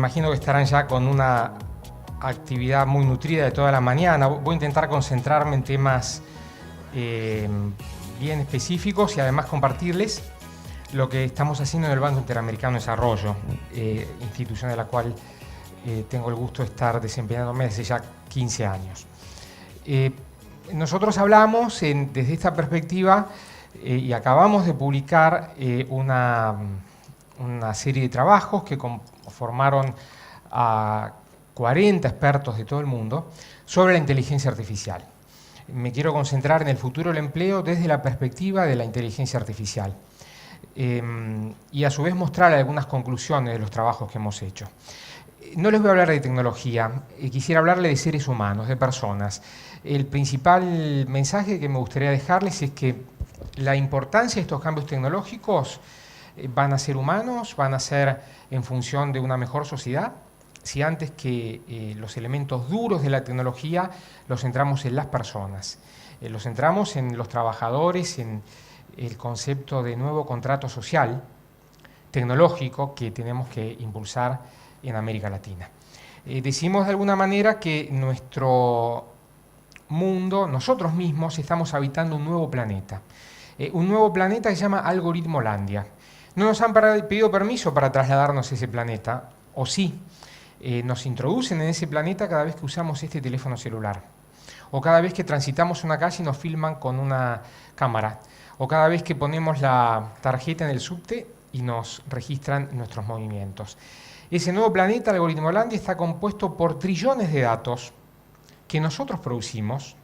imagino que estarán ya con una actividad muy nutrida de toda la mañana. Voy a intentar concentrarme en temas bien específicos y además compartirles lo que estamos haciendo en el Banco Interamericano de Desarrollo, institución de la cual tengo el gusto de estar desempeñándome desde ya 15 años. Nosotros hablamos desde esta perspectiva y acabamos de publicar una serie de trabajos que formaron a 40 expertos de todo el mundo sobre la inteligencia artificial. Me quiero concentrar en el futuro del empleo desde la perspectiva de la inteligencia artificial y a su vez mostrar algunas conclusiones de los trabajos que hemos hecho. No les voy a hablar de tecnología, quisiera hablarles de seres humanos, de personas. El principal mensaje que me gustaría dejarles es que la importancia de estos cambios tecnológicos van a ser humanos, van a ser en función de una mejor sociedad. Si antes que los elementos duros de la tecnología los centramos en las personas, los centramos en los trabajadores, en el concepto de nuevo contrato social tecnológico que tenemos que impulsar en América Latina. Decimos de alguna manera que nuestro mundo, nosotros mismos, estamos habitando un nuevo planeta que se llama Algoritmolandia. No nos han pedido permiso para trasladarnos a ese planeta, o sí, nos introducen en ese planeta cada vez que usamos este teléfono celular, o cada vez que transitamos una calle y nos filman con una cámara, o cada vez que ponemos la tarjeta en el subte y nos registran nuestros movimientos. Ese nuevo planeta, Algoritmolandia, está compuesto por trillones de datos que nosotros producimos,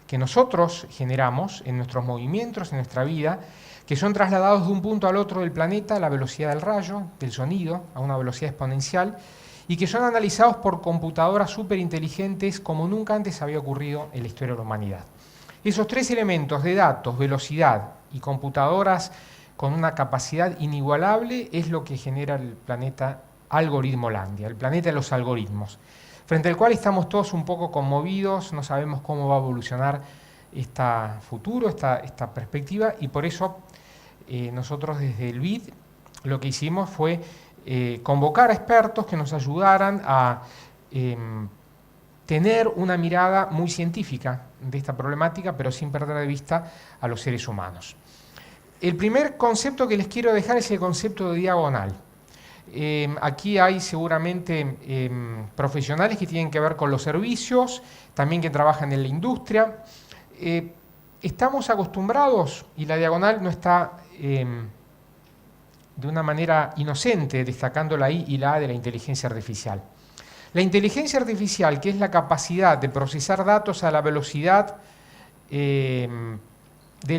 que nosotros generamos en nuestros movimientos, en nuestra vida, que son trasladados de un punto al otro del planeta a la velocidad del rayo, del sonido, a una velocidad exponencial, y que son analizados por computadoras superinteligentes como nunca antes había ocurrido en la historia de la humanidad. Esos tres elementos de datos, velocidad y computadoras con una capacidad inigualable es lo que genera el planeta Algoritmolandia, el planeta de los algoritmos, frente al cual estamos todos un poco conmovidos, no sabemos cómo va a evolucionar este futuro, esta perspectiva, y por eso nosotros desde el BID lo que hicimos fue convocar a expertos que nos ayudaran a tener una mirada muy científica de esta problemática, pero sin perder de vista a los seres humanos. El primer concepto que les quiero dejar es el concepto de diagonal. Aquí hay seguramente profesionales que tienen que ver con los servicios, también que trabajan en la industria. Estamos acostumbrados, y la diagonal no está de una manera inocente destacando la I y la A de la inteligencia artificial. La inteligencia artificial, que es la capacidad de procesar datos a la velocidad del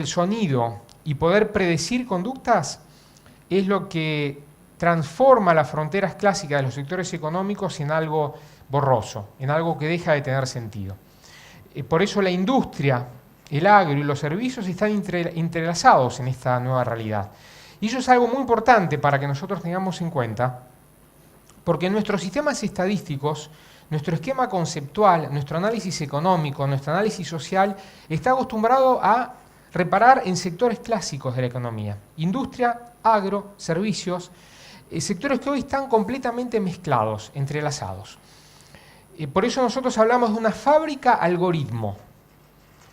sonido y poder predecir conductas, es lo que transforma las fronteras clásicas de los sectores económicos en algo borroso, en algo que deja de tener sentido. Por eso la industria, el agro y los servicios están entrelazados en esta nueva realidad. Y eso es algo muy importante para que nosotros tengamos en cuenta, porque nuestros sistemas estadísticos, nuestro esquema conceptual, nuestro análisis económico, nuestro análisis social, está acostumbrado a reparar en sectores clásicos de la economía: industria, agro, servicios, sectores que hoy están completamente mezclados, entrelazados. Por eso nosotros hablamos de una fábrica algoritmo,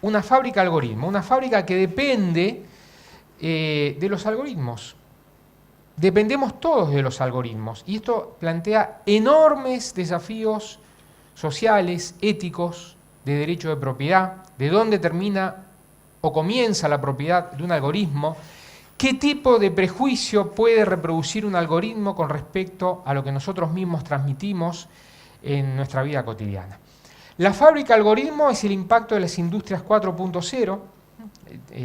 una fábrica que depende de los algoritmos. Dependemos todos de los algoritmos, y esto plantea enormes desafíos sociales, éticos, de derecho de propiedad, de dónde termina o comienza la propiedad de un algoritmo, qué tipo de prejuicio puede reproducir un algoritmo con respecto a lo que nosotros mismos transmitimos en nuestra vida cotidiana. La fábrica algoritmo es el impacto de las industrias 4.0,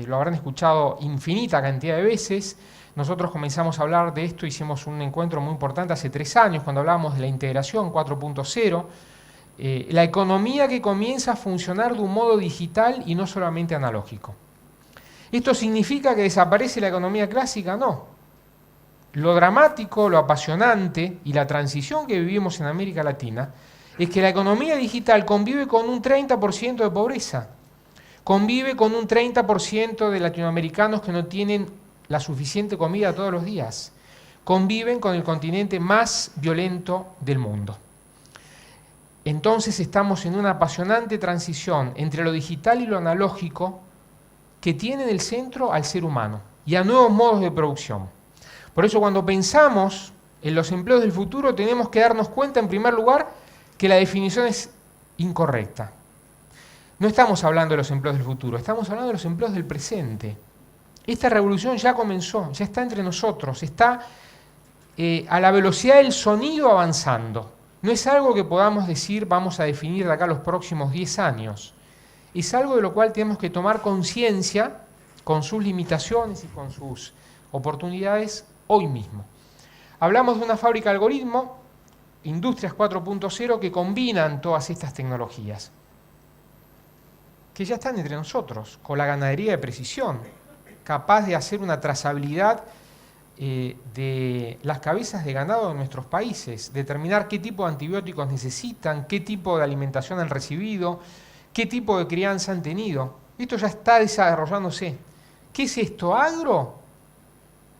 lo habrán escuchado infinita cantidad de veces. Nosotros comenzamos a hablar de esto, hicimos un encuentro muy importante hace 3 años cuando hablábamos de la integración 4.0, la economía que comienza a funcionar de un modo digital y no solamente analógico. ¿Esto significa que desaparece la economía clásica? No. Lo dramático, lo apasionante y la transición que vivimos en América Latina es que la economía digital convive con un 30% de pobreza, convive con un 30% de latinoamericanos que no tienen la suficiente comida todos los días, conviven con el continente más violento del mundo. Entonces estamos en una apasionante transición entre lo digital y lo analógico que tiene en el centro al ser humano y a nuevos modos de producción. Por eso cuando pensamos en los empleos del futuro tenemos que darnos cuenta en primer lugar que la definición es incorrecta. No estamos hablando de los empleos del futuro, estamos hablando de los empleos del presente. Esta revolución ya comenzó, ya está entre nosotros, está a la velocidad del sonido avanzando. No es algo que podamos decir vamos a definir de acá los próximos 10 años. Es algo de lo cual tenemos que tomar conciencia con sus limitaciones y con sus oportunidades hoy mismo. Hablamos de una fábrica de algoritmos, Industrias 4.0, que combinan todas estas tecnologías, que ya están entre nosotros, con la ganadería de precisión, capaz de hacer una trazabilidad de las cabezas de ganado de nuestros países, determinar qué tipo de antibióticos necesitan, qué tipo de alimentación han recibido, qué tipo de crianza han tenido. Esto ya está desarrollándose. ¿Qué es esto? ¿Agro?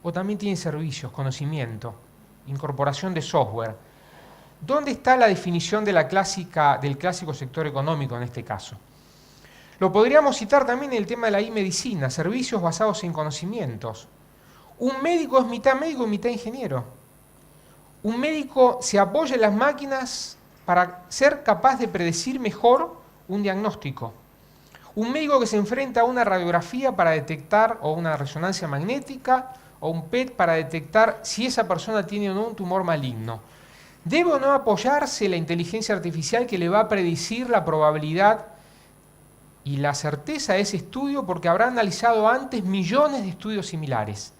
¿O también tiene servicios, conocimiento, incorporación de software? ¿Dónde está la definición de del clásico sector económico en este caso? Lo podríamos citar también en el tema de la e-medicina, servicios basados en conocimientos. Un médico es mitad médico y mitad ingeniero. Un médico se apoya en las máquinas para ser capaz de predecir mejor un diagnóstico. Un médico que se enfrenta a una radiografía para detectar, o una resonancia magnética, o un PET para detectar si esa persona tiene o no un tumor maligno. ¿Debe o no apoyarse la inteligencia artificial que le va a predecir la probabilidad y la certeza de ese estudio porque habrá analizado antes millones de estudios similares?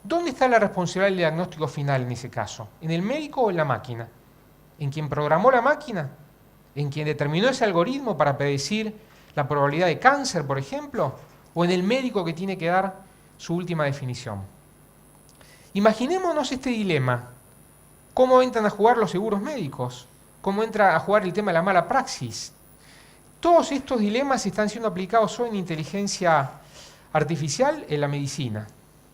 ¿Dónde está la responsabilidad del diagnóstico final en ese caso? ¿En el médico o en la máquina? ¿En quien programó la máquina? ¿En quien determinó ese algoritmo para predecir la probabilidad de cáncer, por ejemplo? ¿O en el médico que tiene que dar su última definición? Imaginémonos este dilema. ¿Cómo entran a jugar los seguros médicos? ¿Cómo entra a jugar el tema de la mala praxis? Todos estos dilemas están siendo aplicados hoy en inteligencia artificial en la medicina.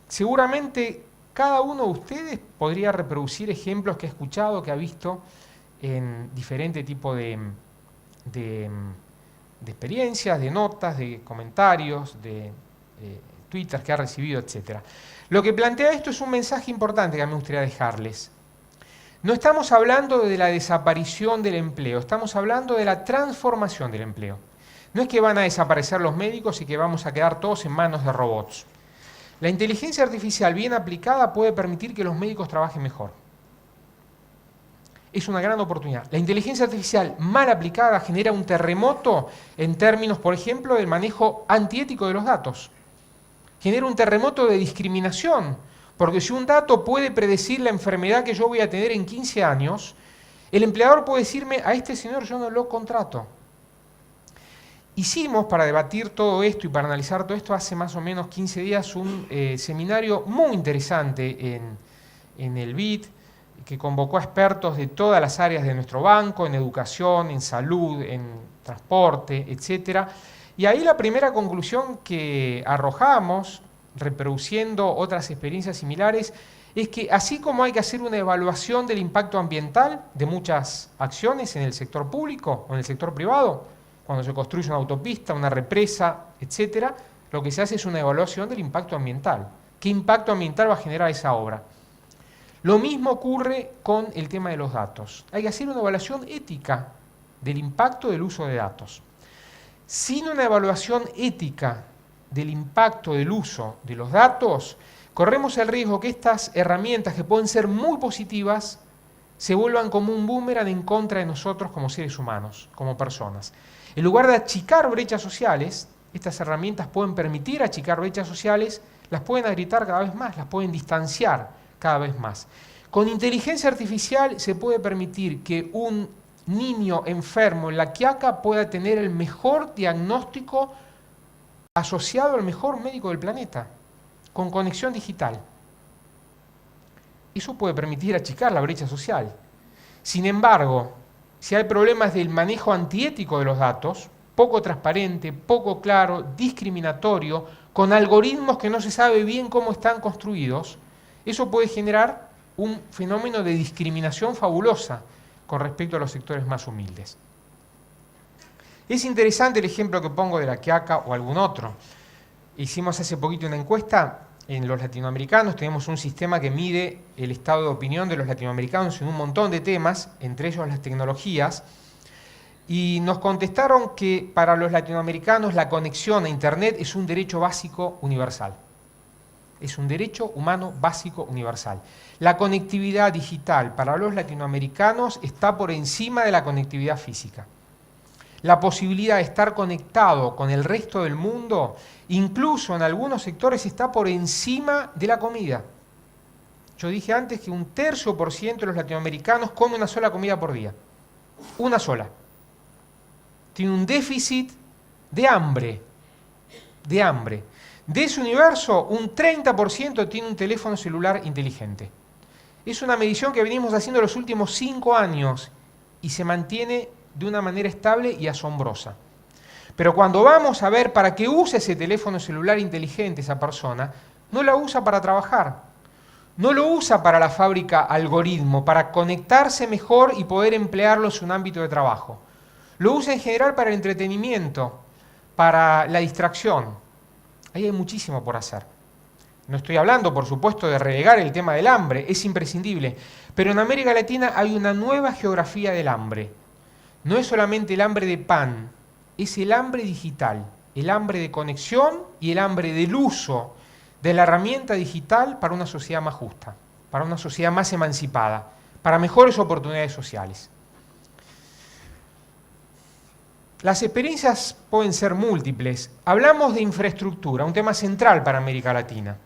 Seguramente cada uno de ustedes podría reproducir ejemplos que ha escuchado, que ha visto en diferentes tipos de experiencias, de notas, de comentarios, de Twitter que ha recibido, etc. Lo que plantea esto es un mensaje importante que a mí me gustaría dejarles. No estamos hablando de la desaparición del empleo, estamos hablando de la transformación del empleo. No es que van a desaparecer los médicos y que vamos a quedar todos en manos de robots. La inteligencia artificial bien aplicada puede permitir que los médicos trabajen mejor. Es una gran oportunidad. La inteligencia artificial mal aplicada genera un terremoto en términos, por ejemplo, del manejo antiético de los datos. Genera un terremoto de discriminación, porque si un dato puede predecir la enfermedad que yo voy a tener en 15 años, el empleador puede decirme, a este señor yo no lo contrato. Hicimos, para debatir todo esto y para analizar todo esto, hace más o menos 15 días un seminario muy interesante en el BID, que convocó a expertos de todas las áreas de nuestro banco, en educación, en salud, en transporte, etc. Y ahí la primera conclusión que arrojamos, reproduciendo otras experiencias similares, es que así como hay que hacer una evaluación del impacto ambiental de muchas acciones en el sector público o en el sector privado, cuando se construye una autopista, una represa, etc., lo que se hace es una evaluación del impacto ambiental. ¿Qué impacto ambiental va a generar esa obra? Lo mismo ocurre con el tema de los datos. Hay que hacer una evaluación ética del impacto del uso de datos. Sin una evaluación ética del impacto del uso de los datos, corremos el riesgo que estas herramientas, que pueden ser muy positivas, se vuelvan como un boomerang en contra de nosotros como seres humanos, como personas. En lugar de achicar brechas sociales, estas herramientas pueden permitir achicar brechas sociales, las pueden agrietar cada vez más, las pueden distanciar cada vez más. Con inteligencia artificial se puede permitir que un niño enfermo en La Quiaca pueda tener el mejor diagnóstico asociado al mejor médico del planeta, con conexión digital. Eso puede permitir achicar la brecha social. Sin embargo, si hay problemas del manejo antiético de los datos, poco transparente, poco claro, discriminatorio, con algoritmos que no se sabe bien cómo están construidos, Eso puede generar un fenómeno de discriminación fabulosa con respecto a los sectores más humildes. Es interesante el ejemplo que pongo de La Quiaca o algún otro. Hicimos hace poquito una encuesta en los latinoamericanos, tenemos un sistema que mide el estado de opinión de los latinoamericanos en un montón de temas, entre ellos las tecnologías, y nos contestaron que para los latinoamericanos la conexión a Internet es un derecho básico universal. Es un derecho humano básico universal. La conectividad digital para los latinoamericanos está por encima de la conectividad física. La posibilidad de estar conectado con el resto del mundo, incluso en algunos sectores, está por encima de la comida. Yo dije antes que 1/3% de los latinoamericanos come una sola comida por día. Una sola. Tiene un déficit de hambre. De hambre. De ese universo, un 30% tiene un teléfono celular inteligente. Es una medición que venimos haciendo los últimos 5 años y se mantiene de una manera estable y asombrosa. Pero cuando vamos a ver para qué usa ese teléfono celular inteligente esa persona, no la usa para trabajar, no lo usa para la fábrica algoritmo, para conectarse mejor y poder emplearlo en su ámbito de trabajo. Lo usa en general para el entretenimiento, para la distracción. Ahí hay muchísimo por hacer. No estoy hablando, por supuesto, de relegar el tema del hambre, es imprescindible. Pero en América Latina hay una nueva geografía del hambre. No es solamente el hambre de pan, es el hambre digital, el hambre de conexión y el hambre del uso de la herramienta digital para una sociedad más justa, para una sociedad más emancipada, para mejores oportunidades sociales. Las experiencias pueden ser múltiples. Hablamos de infraestructura, un tema central para América Latina.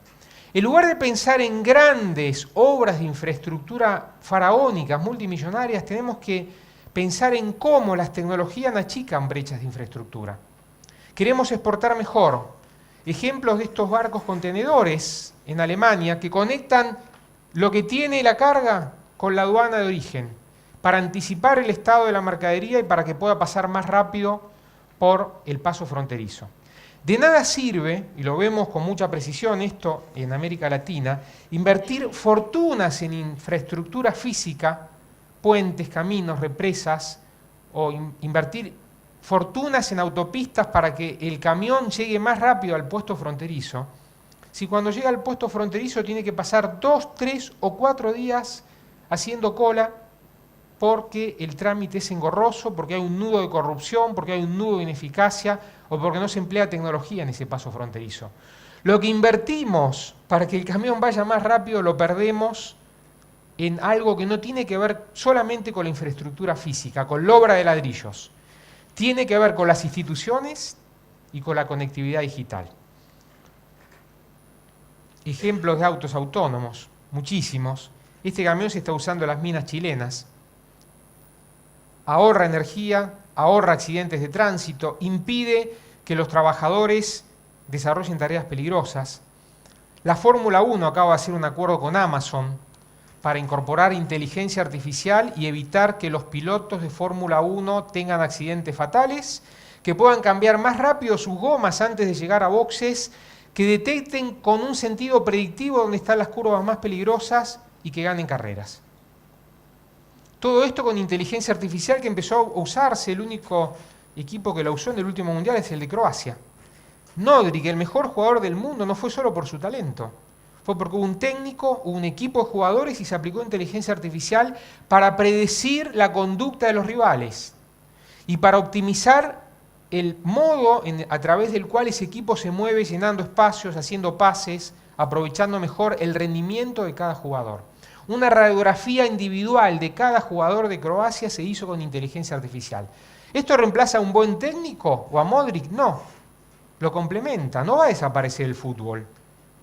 En lugar de pensar en grandes obras de infraestructura faraónicas, multimillonarias, tenemos que pensar en cómo las tecnologías achican brechas de infraestructura. Queremos exportar mejor. Ejemplos de estos barcos contenedores en Alemania que conectan lo que tiene la carga con la aduana de origen para anticipar el estado de la mercadería y para que pueda pasar más rápido por el paso fronterizo. De nada sirve, y lo vemos con mucha precisión esto en América Latina, invertir fortunas en infraestructura física, puentes, caminos, represas, o invertir fortunas en autopistas para que el camión llegue más rápido al puesto fronterizo, si cuando llega al puesto fronterizo tiene que pasar 2, 3 o 4 días haciendo cola porque el trámite es engorroso, porque hay un nudo de corrupción, porque hay un nudo de ineficacia o porque no se emplea tecnología en ese paso fronterizo. Lo que invertimos para que el camión vaya más rápido lo perdemos en algo que no tiene que ver solamente con la infraestructura física, con la obra de ladrillos. Tiene que ver con las instituciones y con la conectividad digital. Ejemplos de autos autónomos, muchísimos. Este camión se está usando en las minas chilenas. Ahorra energía, ahorra accidentes de tránsito, impide que los trabajadores desarrollen tareas peligrosas. La Fórmula 1 acaba de hacer un acuerdo con Amazon para incorporar inteligencia artificial y evitar que los pilotos de Fórmula 1 tengan accidentes fatales, que puedan cambiar más rápido sus gomas antes de llegar a boxes, que detecten con un sentido predictivo dónde están las curvas más peligrosas y que ganen carreras. Todo esto con inteligencia artificial que empezó a usarse, el único equipo que la usó en el último mundial es el de Croacia. Modric, el mejor jugador del mundo, no fue solo por su talento, fue porque hubo un técnico, hubo un equipo de jugadores y se aplicó inteligencia artificial para predecir la conducta de los rivales y para optimizar el modo a través del cual ese equipo se mueve llenando espacios, haciendo pases, aprovechando mejor el rendimiento de cada jugador. Una radiografía individual de cada jugador de Croacia se hizo con inteligencia artificial. ¿Esto reemplaza a un buen técnico o a Modric? No, lo complementa, no va a desaparecer el fútbol.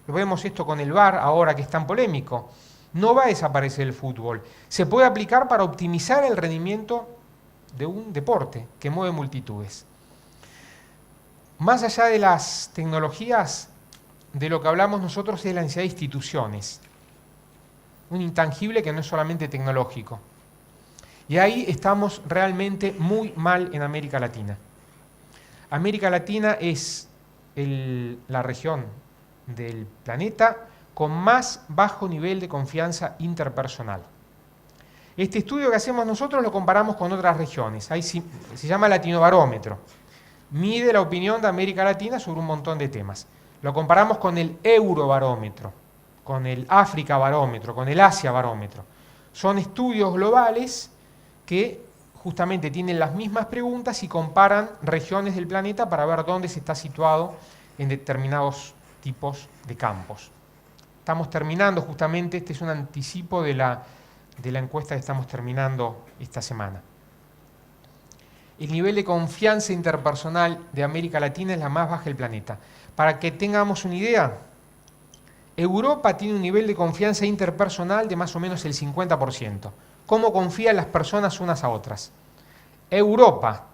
Vemos esto con el VAR ahora que es tan polémico. No va a desaparecer el fútbol. Se puede aplicar para optimizar el rendimiento de un deporte que mueve multitudes. Más allá de las tecnologías, de lo que hablamos nosotros es la necesidad de instituciones. Un intangible que no es solamente tecnológico. Y ahí estamos realmente muy mal en América Latina. América Latina es la región del planeta con más bajo nivel de confianza interpersonal. Este estudio que hacemos nosotros lo comparamos con otras regiones. Ahí se llama Latinobarómetro. Mide la opinión de América Latina sobre un montón de temas. Lo comparamos con el Eurobarómetro, con el África Barómetro, con el Asia Barómetro. Son estudios globales que justamente tienen las mismas preguntas y comparan regiones del planeta para ver dónde se está situado en determinados tipos de campos. Estamos terminando justamente, este es un anticipo de la encuesta que estamos terminando esta semana. El nivel de confianza interpersonal de América Latina es la más baja del planeta. Para que tengamos una idea, Europa tiene un nivel de confianza interpersonal de más o menos el 50%. ¿Cómo confían las personas unas a otras? Europa,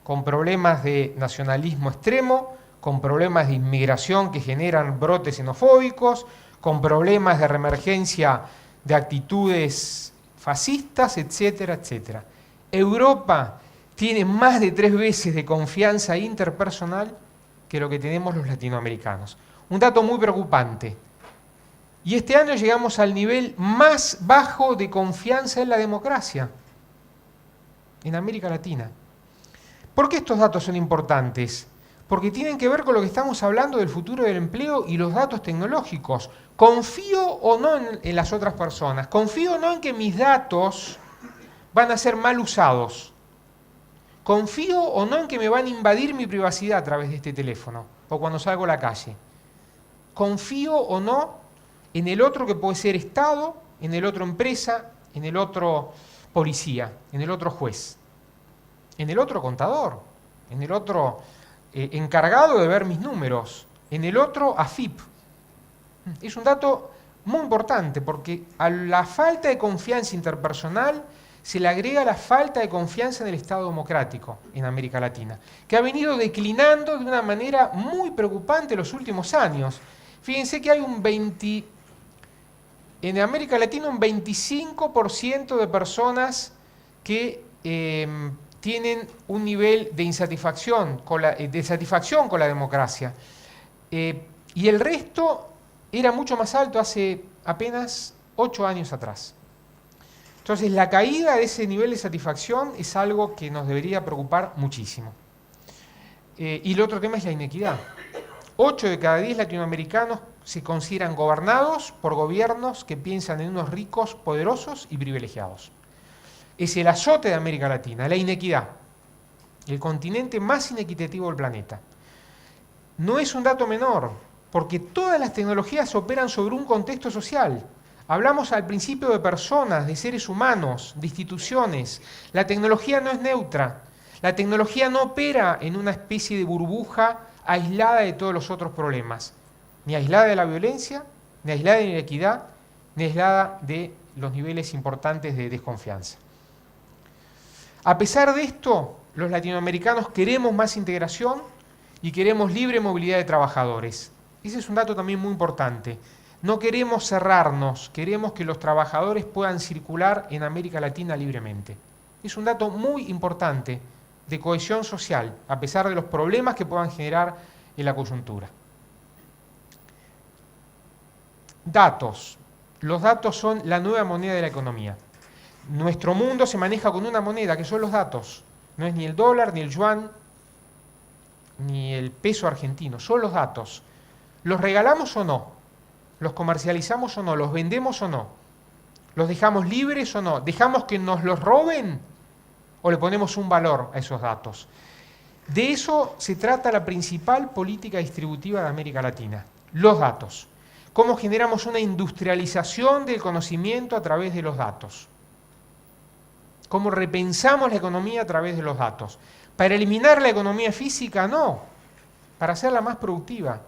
con problemas de nacionalismo extremo, con problemas de inmigración que generan brotes xenofóbicos, con problemas de reemergencia de actitudes fascistas, etcétera, etcétera. Europa tiene más de 3 veces de confianza interpersonal que lo que tenemos los latinoamericanos. Un dato muy preocupante. Y este año llegamos al nivel más bajo de confianza en la democracia en América Latina. ¿Por qué estos datos son importantes? Porque tienen que ver con lo que estamos hablando del futuro del empleo y los datos tecnológicos. ¿Confío o no en las otras personas? ¿Confío o no en que mis datos van a ser mal usados? ¿Confío o no en que me van a invadir mi privacidad a través de este teléfono o cuando salgo a la calle? ¿Confío o no en el otro que puede ser Estado, en el otro empresa, en el otro policía, en el otro juez, en el otro contador, en el otro encargado de ver mis números, en el otro AFIP? Es un dato muy importante porque a la falta de confianza interpersonal se le agrega la falta de confianza en el Estado democrático en América Latina, que ha venido declinando de una manera muy preocupante en los últimos años. Fíjense que hay en América Latina un 25% de personas que tienen un nivel de insatisfacción de satisfacción con la democracia. Y el resto era mucho más alto hace apenas 8 años atrás. Entonces, la caída de ese nivel de satisfacción es algo que nos debería preocupar muchísimo. Y el otro tema es la inequidad. 8 de cada 10 latinoamericanos se consideran gobernados por gobiernos que piensan en unos ricos, poderosos y privilegiados. Es el azote de América Latina, la inequidad, el continente más inequitativo del planeta. No es un dato menor, porque todas las tecnologías operan sobre un contexto social. Hablamos al principio de personas, de seres humanos, de instituciones. La tecnología no es neutra. La tecnología no opera en una especie de burbuja aislada de todos los otros problemas. Ni aislada de la violencia, ni aislada de la inequidad, ni aislada de los niveles importantes de desconfianza. A pesar de esto, los latinoamericanos queremos más integración y queremos libre movilidad de trabajadores. Ese es un dato también muy importante. No queremos cerrarnos, queremos que los trabajadores puedan circular en América Latina libremente. Es un dato muy importante de cohesión social, a pesar de los problemas que puedan generar en la coyuntura. Datos. Los datos son la nueva moneda de la economía. Nuestro mundo se maneja con una moneda, que son los datos. No es ni el dólar, ni el yuan, ni el peso argentino, son los datos. ¿Los regalamos o no? ¿Los comercializamos o no? ¿Los vendemos o no? ¿Los dejamos libres o no? ¿Dejamos que nos los roben o le ponemos un valor a esos datos? De eso se trata la principal política distributiva de América Latina, los datos. ¿Cómo generamos una industrialización del conocimiento a través de los datos? ¿Cómo repensamos la economía a través de los datos? ¿Para eliminar la economía física? No, para hacerla más productiva,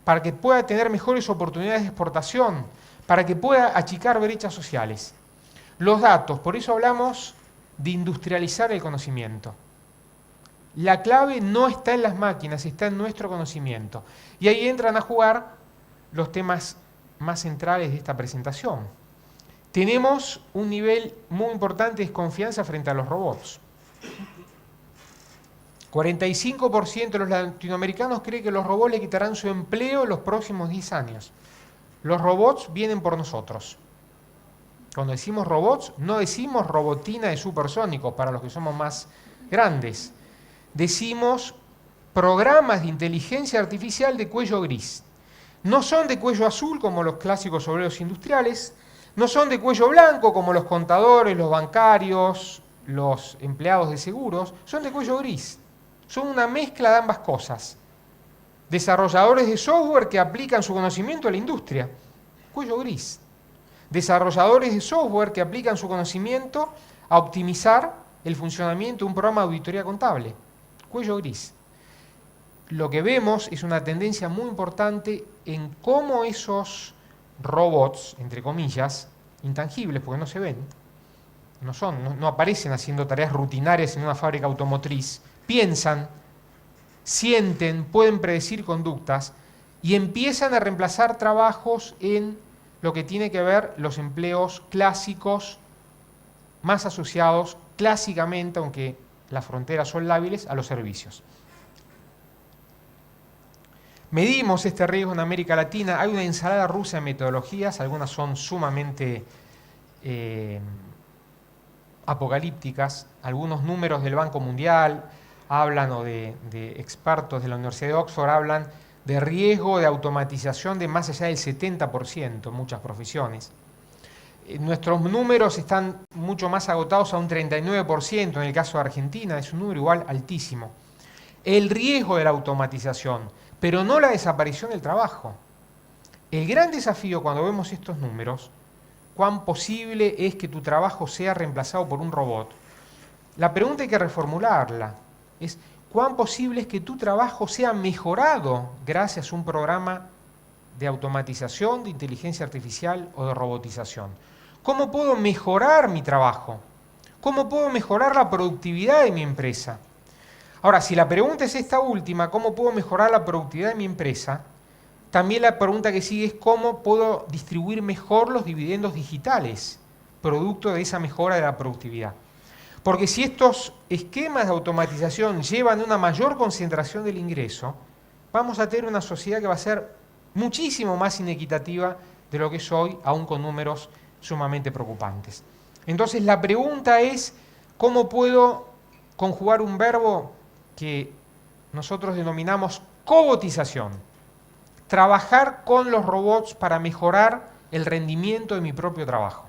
para que pueda tener mejores oportunidades de exportación, para que pueda achicar brechas sociales. Los datos, por eso hablamos de industrializar el conocimiento. La clave no está en las máquinas, está en nuestro conocimiento. Y ahí entran a jugar los temas más centrales de esta presentación. Tenemos un nivel muy importante de desconfianza frente a los robots. 45% de los latinoamericanos cree que los robots le quitarán su empleo en los próximos 10 años. Los robots vienen por nosotros. Cuando decimos robots, no decimos robotina de supersónicos para los que somos más grandes. Decimos programas de inteligencia artificial de cuello gris. No son de cuello azul como los clásicos obreros industriales, no son de cuello blanco como los contadores, los bancarios, los empleados de seguros, son de cuello gris. Son una mezcla de ambas cosas. Desarrolladores de software que aplican su conocimiento a la industria, cuello gris. Desarrolladores de software que aplican su conocimiento a optimizar el funcionamiento de un programa de auditoría contable, cuello gris. Lo que vemos es una tendencia muy importante en cómo esos robots, entre comillas, intangibles, porque no se ven, no aparecen haciendo tareas rutinarias en una fábrica automotriz, piensan, sienten, pueden predecir conductas y empiezan a reemplazar trabajos en lo que tiene que ver los empleos clásicos, más asociados clásicamente, aunque las fronteras son lábiles, a los servicios. Medimos este riesgo en América Latina. Hay una ensalada rusa de metodologías, algunas son sumamente apocalípticas. Algunos números del Banco Mundial hablan, o de expertos de la Universidad de Oxford hablan de riesgo de automatización de más allá del 70% en muchas profesiones. Nuestros números están mucho más agotados a un 39%, en el caso de Argentina es un número igual altísimo. El riesgo de la automatización, pero no la desaparición del trabajo. El gran desafío cuando vemos estos números, cuán posible es que tu trabajo sea reemplazado por un robot. La pregunta hay que reformularla, es cuán posible es que tu trabajo sea mejorado gracias a un programa de automatización, de inteligencia artificial o de robotización. ¿Cómo puedo mejorar mi trabajo? ¿Cómo puedo mejorar la productividad de mi empresa? Ahora, si la pregunta es esta última, ¿cómo puedo mejorar la productividad de mi empresa? También la pregunta que sigue es ¿cómo puedo distribuir mejor los dividendos digitales, producto de esa mejora de la productividad? Porque si estos esquemas de automatización llevan a una mayor concentración del ingreso, vamos a tener una sociedad que va a ser muchísimo más inequitativa de lo que es hoy, aún con números sumamente preocupantes. Entonces la pregunta es, ¿cómo puedo conjugar un verbo que nosotros denominamos cobotización? Trabajar con los robots para mejorar el rendimiento de mi propio trabajo.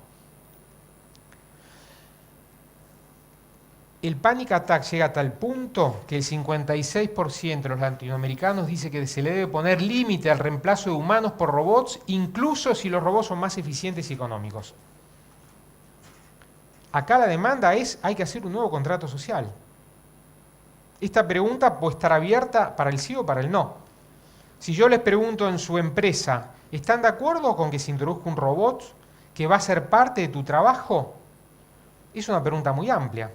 El panic attack llega a tal punto que el 56% de los latinoamericanos dice que se le debe poner límite al reemplazo de humanos por robots, incluso si los robots son más eficientes y económicos. Acá la demanda es, hay que hacer un nuevo contrato social. Esta pregunta puede estar abierta para el sí o para el no. Si yo les pregunto en su empresa, ¿están de acuerdo con que se introduzca un robot que va a ser parte de tu trabajo? Es una pregunta muy amplia.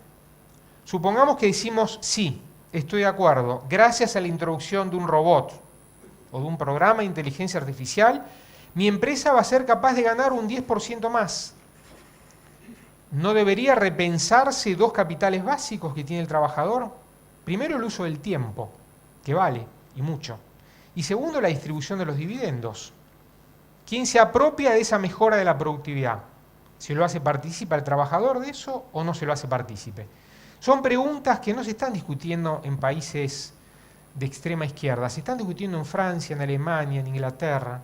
Supongamos que decimos sí, estoy de acuerdo, gracias a la introducción de un robot o de un programa de inteligencia artificial, mi empresa va a ser capaz de ganar un 10% más. ¿No debería repensarse dos capitales básicos que tiene el trabajador? Primero, el uso del tiempo, que vale, y mucho. Y segundo, la distribución de los dividendos. ¿Quién se apropia de esa mejora de la productividad? ¿Se lo hace partícipe al trabajador de eso o no se lo hace partícipe? Son preguntas que no se están discutiendo en países de extrema izquierda, se están discutiendo en Francia, en Alemania, en Inglaterra,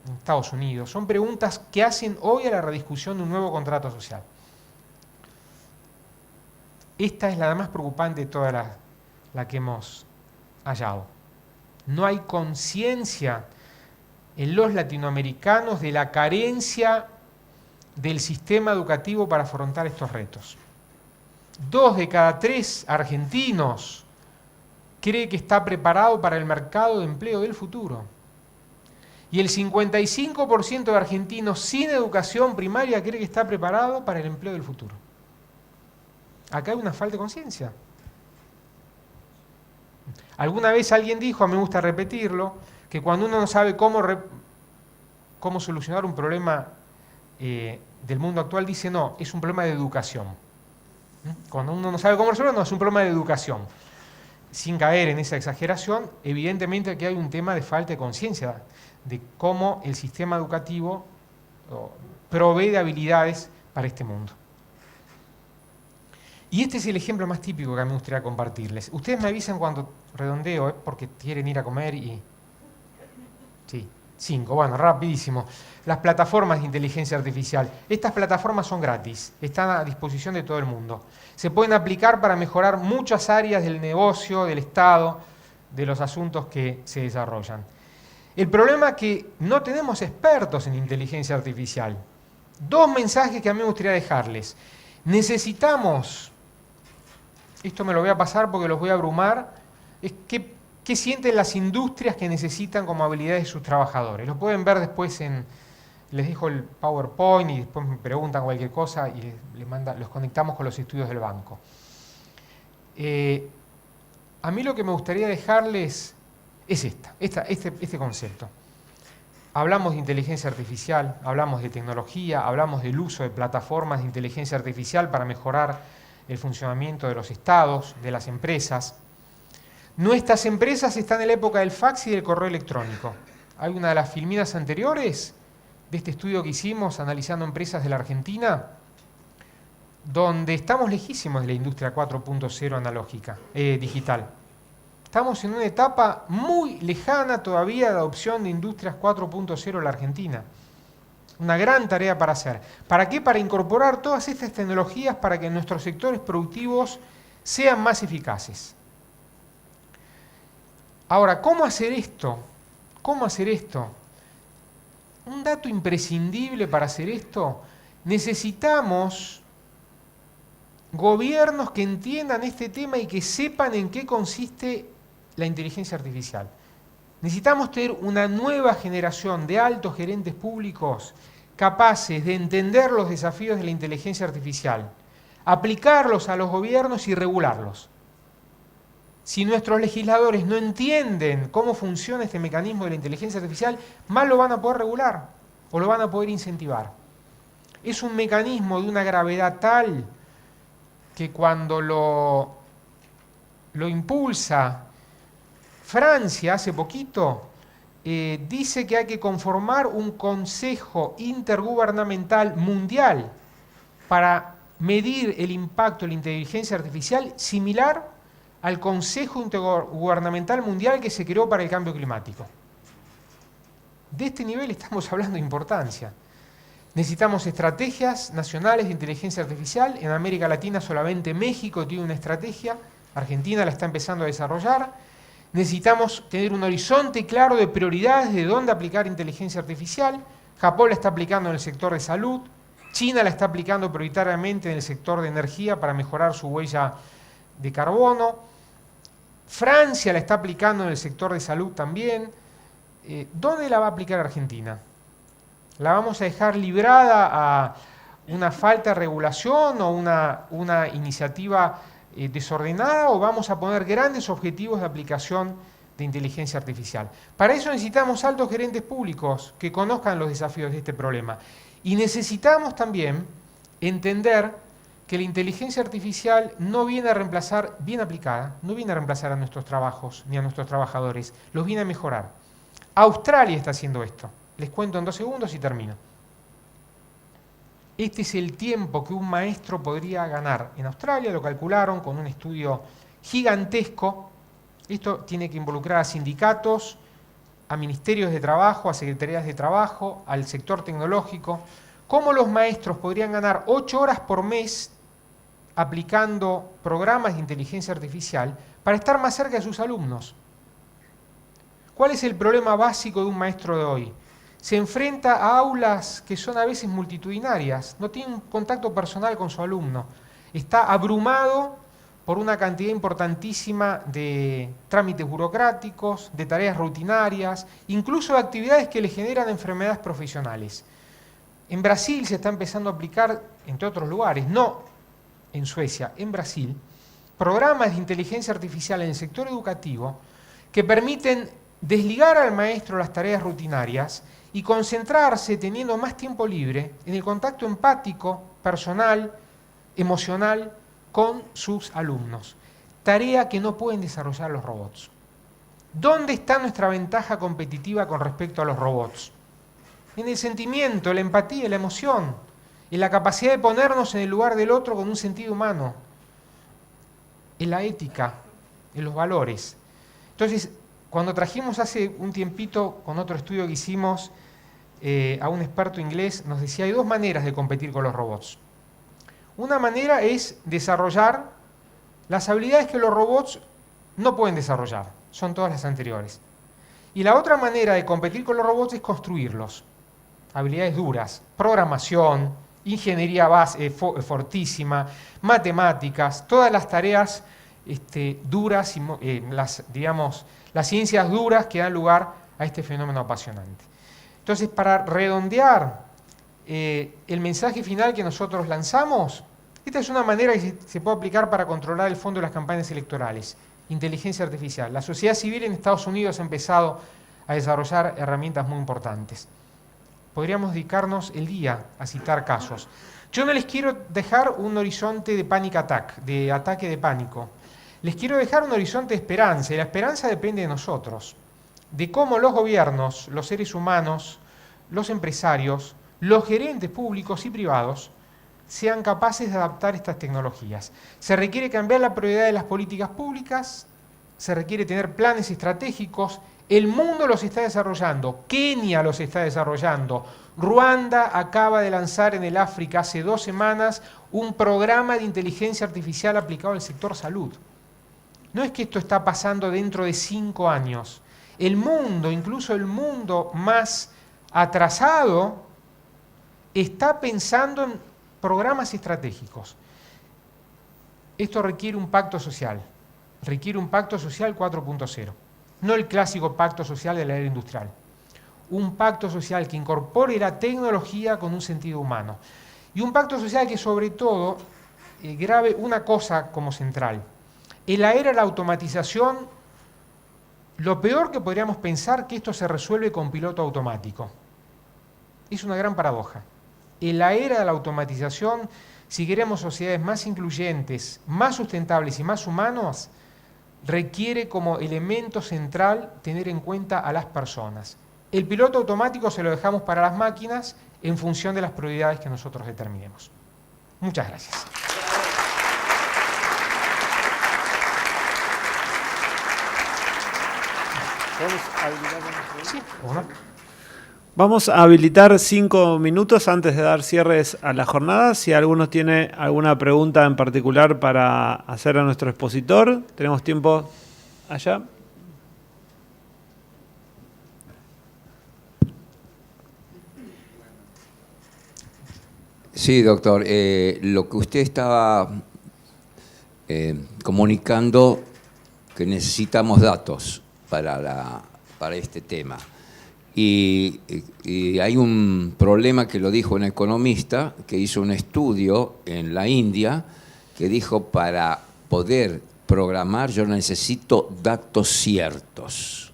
en Estados Unidos. Son preguntas que hacen hoy a la rediscusión de un nuevo contrato social. Esta es la más preocupante de todas la que hemos hallado. No hay conciencia en los latinoamericanos de la carencia del sistema educativo para afrontar estos retos. 2 de cada 3 argentinos cree que está preparado para el mercado de empleo del futuro. Y el 55% de argentinos sin educación primaria cree que está preparado para el empleo del futuro. Acá hay una falta de conciencia. Alguna vez alguien dijo, a mí me gusta repetirlo, que cuando uno no sabe cómo solucionar un problema del mundo actual, dice no, es un problema de educación. Cuando uno no sabe cómo resolverlo, no, es un problema de educación. sin caer en esa exageración, evidentemente aquí hay un tema de falta de conciencia de cómo el sistema educativo provee de habilidades para este mundo. Y este es el ejemplo más típico que a mí me gustaría compartirles. Ustedes me avisan cuando redondeo, porque quieren ir a comer y... Sí, 5, bueno, rapidísimo. Las plataformas de inteligencia artificial. Estas plataformas son gratis, están a disposición de todo el mundo. Se pueden aplicar para mejorar muchas áreas del negocio, del Estado, de los asuntos que se desarrollan. El problema es que no tenemos expertos en inteligencia artificial. 2 mensajes que a mí me gustaría dejarles. Necesitamos, esto me lo voy a pasar porque los voy a abrumar, es qué sienten las industrias que necesitan como habilidades de sus trabajadores. Lo pueden ver después les dejo el PowerPoint y después me preguntan cualquier cosa y los conectamos con los estudios del banco. A mí lo que me gustaría dejarles es este concepto. Hablamos de inteligencia artificial, hablamos de tecnología, hablamos del uso de plataformas de inteligencia artificial para mejorar el funcionamiento de los estados, de las empresas. Nuestras empresas están en la época del fax y del correo electrónico. Hay una de las filminas anteriores de este estudio que hicimos analizando empresas de la Argentina, donde estamos lejísimos de la industria 4.0 analógica, digital. Estamos en una etapa muy lejana todavía de adopción de industrias 4.0 en la Argentina. Una gran tarea para hacer. ¿Para qué? Para incorporar todas estas tecnologías para que nuestros sectores productivos sean más eficaces. Ahora, ¿cómo hacer esto? ¿Cómo hacer esto? Un dato imprescindible para hacer esto, necesitamos gobiernos que entiendan este tema y que sepan en qué consiste la inteligencia artificial. Necesitamos tener una nueva generación de altos gerentes públicos capaces de entender los desafíos de la inteligencia artificial, aplicarlos a los gobiernos y regularlos. Si nuestros legisladores no entienden cómo funciona este mecanismo de la inteligencia artificial, más lo van a poder regular o lo van a poder incentivar. Es un mecanismo de una gravedad tal que cuando lo impulsa Francia hace poquito, dice que hay que conformar un consejo intergubernamental mundial para medir el impacto de la inteligencia artificial similar al Consejo Intergubernamental Mundial que se creó para el cambio climático. De este nivel estamos hablando de importancia. Necesitamos estrategias nacionales de inteligencia artificial. En América Latina solamente México tiene una estrategia, Argentina la está empezando a desarrollar. Necesitamos tener un horizonte claro de prioridades de dónde aplicar inteligencia artificial. Japón la está aplicando en el sector de salud, China la está aplicando prioritariamente en el sector de energía para mejorar su huella de carbono. Francia la está aplicando en el sector de salud también. ¿Dónde la va a aplicar Argentina? ¿La vamos a dejar librada a una falta de regulación o una iniciativa desordenada o vamos a poner grandes objetivos de aplicación de inteligencia artificial? Para eso necesitamos altos gerentes públicos que conozcan los desafíos de este problema. Y necesitamos también entender que la inteligencia artificial no viene a reemplazar, bien aplicada, no viene a reemplazar a nuestros trabajos ni a nuestros trabajadores, los viene a mejorar. Australia está haciendo esto. Les cuento en 2 segundos y termino. Este es el tiempo que un maestro podría ganar. En Australia lo calcularon con un estudio gigantesco. Esto tiene que involucrar a sindicatos, a ministerios de trabajo, a secretarías de trabajo, al sector tecnológico. ¿Cómo los maestros podrían ganar 8 horas por mes aplicando programas de inteligencia artificial para estar más cerca de sus alumnos? ¿Cuál es el problema básico de un maestro de hoy? Se enfrenta a aulas que son a veces multitudinarias, no tiene un contacto personal con su alumno, está abrumado por una cantidad importantísima de trámites burocráticos, de tareas rutinarias, incluso de actividades que le generan enfermedades profesionales. En Brasil se está empezando a aplicar, entre otros lugares, no en Suecia, en Brasil, programas de inteligencia artificial en el sector educativo que permiten desligar al maestro las tareas rutinarias y concentrarse, teniendo más tiempo libre, en el contacto empático, personal, emocional, con sus alumnos. tarea que no pueden desarrollar los robots. ¿Dónde está nuestra ventaja competitiva con respecto a los robots? En el sentimiento, la empatía, la emoción, en la capacidad de ponernos en el lugar del otro con un sentido humano, en la ética, en los valores. Entonces, cuando trajimos hace un tiempito, con otro estudio que hicimos, a un experto inglés, nos decía, hay dos maneras de competir con los robots. Una manera es desarrollar las habilidades que los robots no pueden desarrollar, son todas las anteriores. Y la otra manera de competir con los robots es construirlos. Habilidades duras, programación, ingeniería fortísima, matemáticas, todas las tareas duras, las ciencias duras que dan lugar a este fenómeno apasionante. Entonces, para redondear el mensaje final que nosotros lanzamos, esta es una manera que se puede aplicar para controlar el fondo de las campañas electorales. Inteligencia artificial. La sociedad civil en Estados Unidos ha empezado a desarrollar herramientas muy importantes. Podríamos dedicarnos el día a citar casos. Yo no les quiero dejar un horizonte de panic attack, de ataque de pánico. Les quiero dejar un horizonte de esperanza, y la esperanza depende de nosotros, de cómo los gobiernos, los seres humanos, los empresarios, los gerentes públicos y privados sean capaces de adaptar estas tecnologías. Se requiere cambiar la prioridad de las políticas públicas, se requiere tener planes estratégicos. El mundo los está desarrollando, Kenia los está desarrollando, Ruanda acaba de lanzar en el África hace 2 semanas un programa de inteligencia artificial aplicado al sector salud. No es que esto está pasando dentro de 5 años. El mundo, incluso el mundo más atrasado, está pensando en programas estratégicos. Esto requiere un pacto social 4.0. No el clásico pacto social de la era industrial. Un pacto social que incorpore la tecnología con un sentido humano. Y un pacto social que sobre todo grabe una cosa como central. En la era de la automatización, lo peor que podríamos pensar que esto se resuelve con piloto automático. Es una gran paradoja. En la era de la automatización, si queremos sociedades más incluyentes, más sustentables y más humanas, requiere como elemento central tener en cuenta a las personas. El piloto automático se lo dejamos para las máquinas en función de las prioridades que nosotros determinemos. Muchas gracias. Sí, ¿cómo no? Vamos a habilitar 5 minutos antes de dar cierres a la jornada. Si alguno tiene alguna pregunta en particular para hacer a nuestro expositor, tenemos tiempo allá. Sí, doctor. Lo que usted estaba comunicando, que necesitamos datos para este tema. Y hay un problema que lo dijo un economista que hizo un estudio en la India que dijo, para poder programar yo necesito datos ciertos.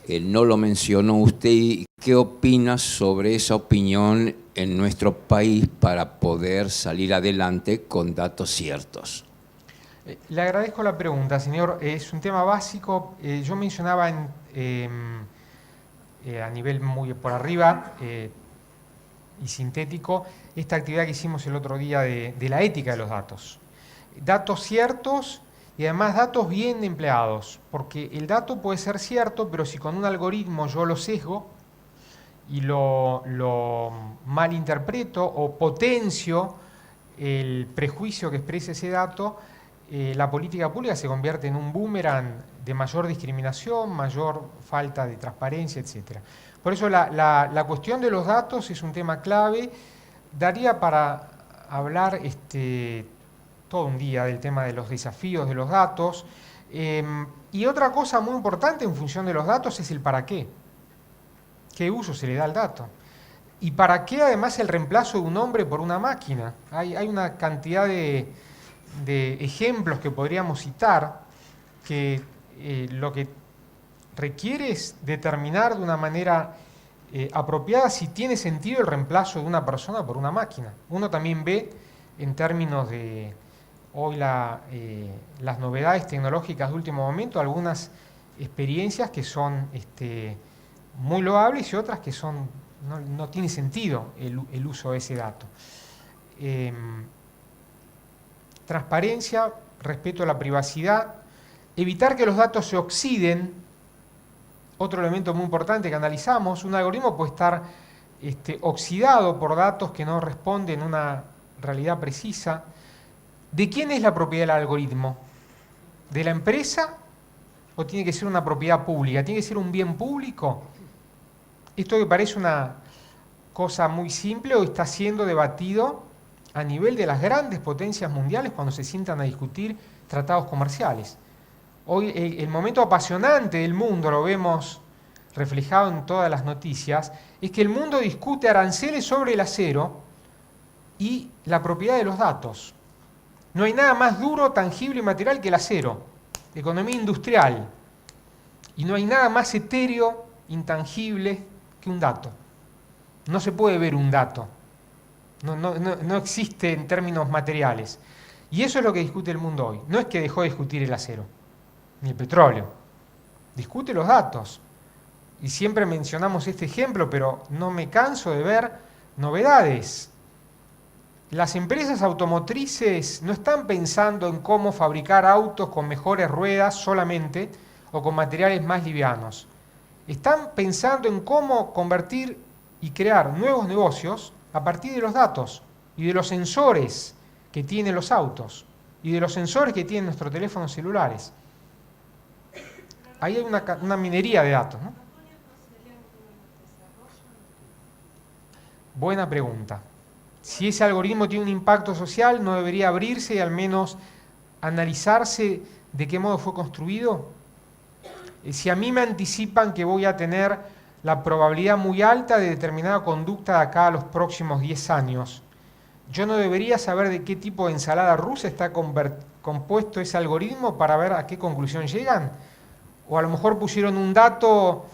No lo mencionó usted. ¿Qué opina sobre esa opinión en nuestro país para poder salir adelante con datos ciertos? Le agradezco la pregunta, señor. Es un tema básico. Yo mencionaba a nivel muy por arriba y sintético esta actividad que hicimos el otro día de la ética de los datos. Datos ciertos y además datos bien empleados, porque el dato puede ser cierto, pero si con un algoritmo yo lo sesgo y lo malinterpreto o potencio el prejuicio que expresa ese dato, la política pública se convierte en un boomerang de mayor discriminación, mayor falta de transparencia, etc. Por eso la cuestión de los datos es un tema clave. Daría para hablar todo un día del tema de los desafíos de los datos. Y otra cosa muy importante en función de los datos es el para qué. ¿Qué uso se le da al dato? ¿Y para qué además el reemplazo de un hombre por una máquina? Hay una cantidad de ejemplos que podríamos citar que lo que requiere es determinar de una manera apropiada si tiene sentido el reemplazo de una persona por una máquina. Uno también ve en términos de hoy las novedades tecnológicas de último momento, algunas experiencias que son muy loables y otras que no tiene sentido el uso de ese dato. Transparencia, respeto a la privacidad, evitar que los datos se oxiden. Otro elemento muy importante que analizamos: un algoritmo puede estar oxidado por datos que no responden a una realidad precisa. ¿De quién es la propiedad del algoritmo? ¿De la empresa o tiene que ser una propiedad pública? ¿Tiene que ser un bien público? Esto que parece una cosa muy simple hoy está siendo debatido a nivel de las grandes potencias mundiales cuando se sientan a discutir tratados comerciales. Hoy el momento apasionante del mundo, lo vemos reflejado en todas las noticias, es que el mundo discute aranceles sobre el acero y la propiedad de los datos. No hay nada más duro, tangible y material que el acero, economía industrial. Y no hay nada más etéreo, intangible que un dato. No se puede ver un dato. No existe en términos materiales. Y eso es lo que discute el mundo hoy. No es que dejó de discutir el acero, ni el petróleo. Discute los datos. Y siempre mencionamos este ejemplo, pero no me canso de ver novedades. Las empresas automotrices no están pensando en cómo fabricar autos con mejores ruedas solamente o con materiales más livianos. Están pensando en cómo convertir y crear nuevos negocios a partir de los datos y de los sensores que tienen los autos y de los sensores que tienen nuestros teléfonos celulares. Ahí hay una minería de datos, ¿no? Buena pregunta. Si ese algoritmo tiene un impacto social, ¿no debería abrirse y al menos analizarse de qué modo fue construido? Si a mí me anticipan que voy a tener la probabilidad muy alta de determinada conducta de acá a los próximos 10 años, ¿yo no debería saber de qué tipo de ensalada rusa está compuesto ese algoritmo para ver a qué conclusión llegan? O a lo mejor pusieron un dato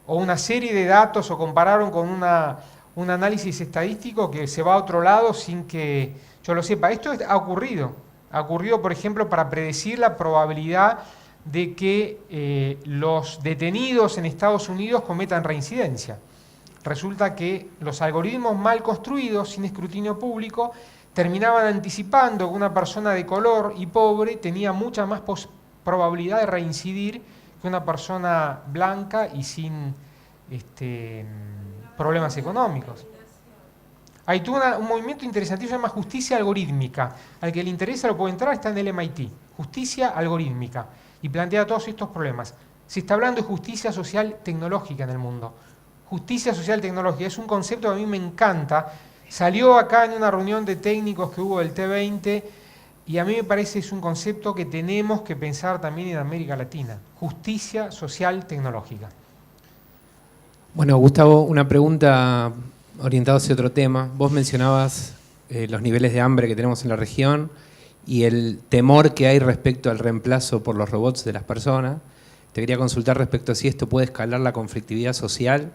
o una serie de datos o compararon con un análisis estadístico que se va a otro lado sin que yo lo sepa. Esto ha ocurrido. Ha ocurrido, por ejemplo, para predecir la probabilidad de que los detenidos en Estados Unidos cometan reincidencia. Resulta que los algoritmos mal construidos, sin escrutinio público, terminaban anticipando que una persona de color y pobre tenía mucha más probabilidad de reincidir que una persona blanca y sin problemas económicos. Hay todo un movimiento interesantísimo que se llama justicia algorítmica. Al que le interesa lo puede entrar, está en el MIT. Justicia algorítmica. Y plantea todos estos problemas. Se está hablando de justicia social tecnológica en el mundo. Justicia social tecnológica es un concepto que a mí me encanta. Salió acá en una reunión de técnicos que hubo del T20 y a mí me parece es un concepto que tenemos que pensar también en América Latina. Justicia social tecnológica. Bueno, Gustavo, una pregunta orientada hacia otro tema. Vos mencionabas los niveles de hambre que tenemos en la región y el temor que hay respecto al reemplazo por los robots de las personas. Te quería consultar respecto a si esto puede escalar la conflictividad social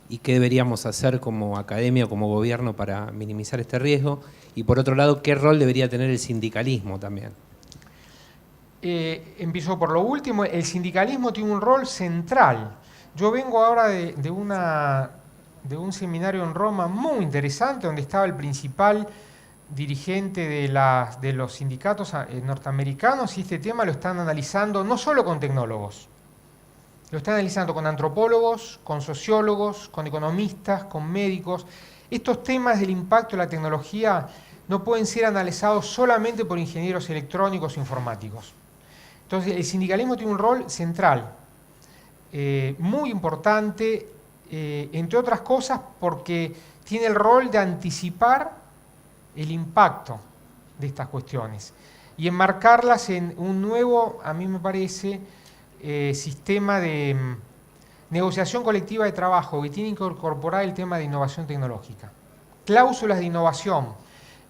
y qué deberíamos hacer como academia o como gobierno para minimizar este riesgo. Y por otro lado, ¿qué rol debería tener el sindicalismo también? Empiezo por lo último. El sindicalismo tiene un rol central. Yo vengo ahora de un seminario en Roma muy interesante donde estaba el principal dirigente de los sindicatos norteamericanos y este tema lo están analizando no solo con tecnólogos, lo están analizando con antropólogos, con sociólogos, con economistas, con médicos. Estos temas del impacto de la tecnología no pueden ser analizados solamente por ingenieros electrónicos o informáticos. Entonces el sindicalismo tiene un rol central, muy importante, entre otras cosas porque tiene el rol de anticipar el impacto de estas cuestiones y enmarcarlas en un nuevo, a mí me parece, sistema de negociación colectiva de trabajo que tiene que incorporar el tema de innovación tecnológica. Cláusulas de innovación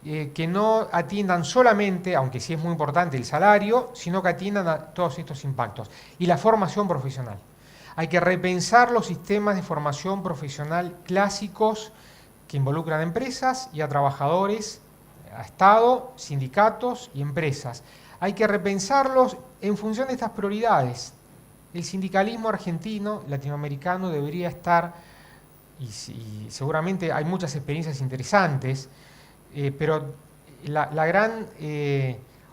que no atiendan solamente, aunque sí es muy importante el salario, sino que atiendan a todos estos impactos. Y la formación profesional. Hay que repensar los sistemas de formación profesional clásicos que involucran a empresas y a trabajadores a Estado, sindicatos y empresas. Hay que repensarlos en función de estas prioridades. El sindicalismo argentino, latinoamericano, debería estar, y seguramente hay muchas experiencias interesantes, pero la gran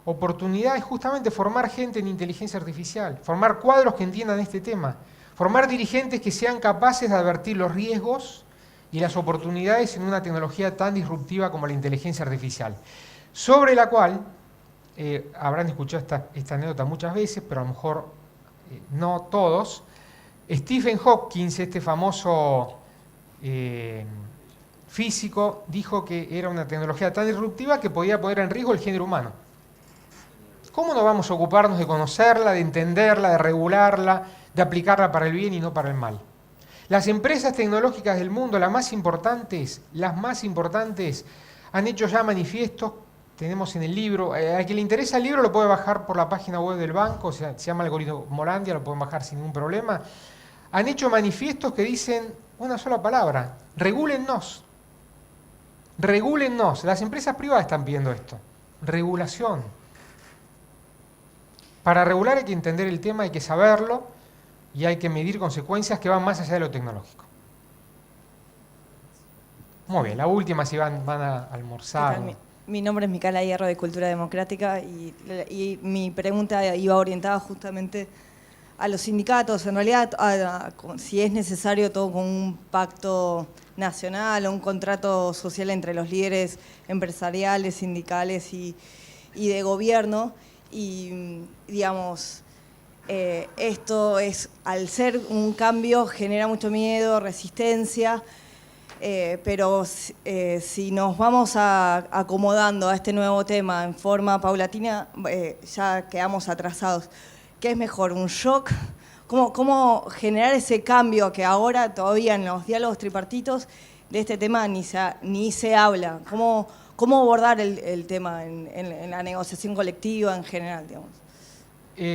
oportunidad es justamente formar gente en inteligencia artificial, formar cuadros que entiendan este tema, formar dirigentes que sean capaces de advertir los riesgos y las oportunidades en una tecnología tan disruptiva como la inteligencia artificial, sobre la cual, habrán escuchado esta anécdota muchas veces, pero a lo mejor no todos, Stephen Hawking, este famoso físico, dijo que era una tecnología tan disruptiva que podía poner en riesgo el género humano. ¿Cómo no vamos a ocuparnos de conocerla, de entenderla, de regularla, de aplicarla para el bien y no para el mal? Las empresas tecnológicas del mundo, las más importantes, han hecho ya manifiestos, tenemos en el libro, al que le interesa el libro lo puede bajar por la página web del banco, se llama Algoritmo Molandia, lo pueden bajar sin ningún problema. Han hecho manifiestos que dicen una sola palabra: regúlennos. Regúlennos. Las empresas privadas están pidiendo esto. Regulación. Para regular hay que entender el tema, hay que saberlo y hay que medir consecuencias que van más allá de lo tecnológico. Muy bien, la última, si van a almorzar. Mi nombre es Micaela Hierro, de Cultura Democrática, y mi pregunta iba orientada justamente a los sindicatos, en realidad si es necesario todo con un pacto nacional o un contrato social entre los líderes empresariales, sindicales y de gobierno. Y digamos, esto es, al ser un cambio, genera mucho miedo, resistencia, pero si nos vamos acomodando a este nuevo tema en forma paulatina, ya quedamos atrasados. ¿Qué es mejor, un shock? ¿Cómo generar ese cambio que ahora todavía en los diálogos tripartitos de este tema ni se habla? ¿Cómo abordar el tema en la negociación colectiva en general, digamos?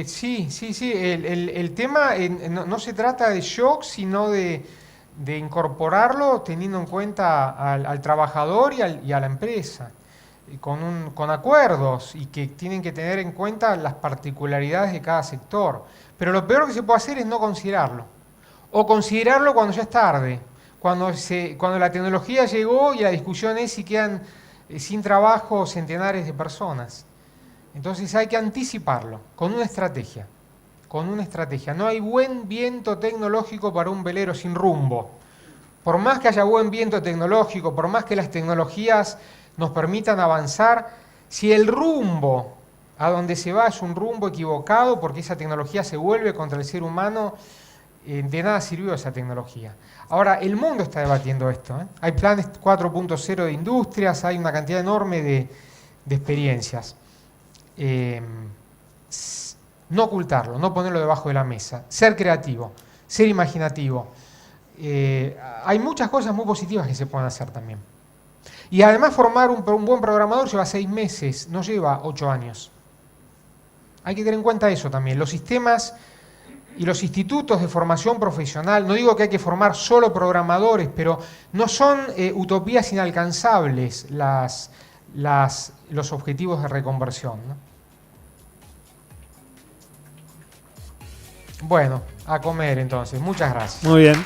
Sí. El tema no se trata de shock, sino de incorporarlo teniendo en cuenta al trabajador y a la empresa, con acuerdos, y que tienen que tener en cuenta las particularidades de cada sector. Pero lo peor que se puede hacer es no considerarlo, o considerarlo cuando ya es tarde, cuando la tecnología llegó y la discusión es si quedan sin trabajo centenares de personas. Entonces hay que anticiparlo con una estrategia. No hay buen viento tecnológico para un velero sin rumbo. Por más que haya buen viento tecnológico, por más que las tecnologías nos permitan avanzar, si el rumbo a donde se va es un rumbo equivocado, porque esa tecnología se vuelve contra el ser humano, de nada sirvió esa tecnología. Ahora, el mundo está debatiendo esto, ¿eh? Hay planes 4.0 de industrias, hay una cantidad enorme de experiencias. No ocultarlo, no ponerlo debajo de la mesa, ser creativo, ser imaginativo. Hay muchas cosas muy positivas que se pueden hacer también. Y además formar un buen programador lleva 6 meses, no lleva 8 años. Hay que tener en cuenta eso también. Los sistemas y los institutos de formación profesional, no digo que hay que formar solo programadores, pero no son utopías inalcanzables los objetivos de reconversión, ¿no? Bueno, a comer entonces. Muchas gracias. Muy bien.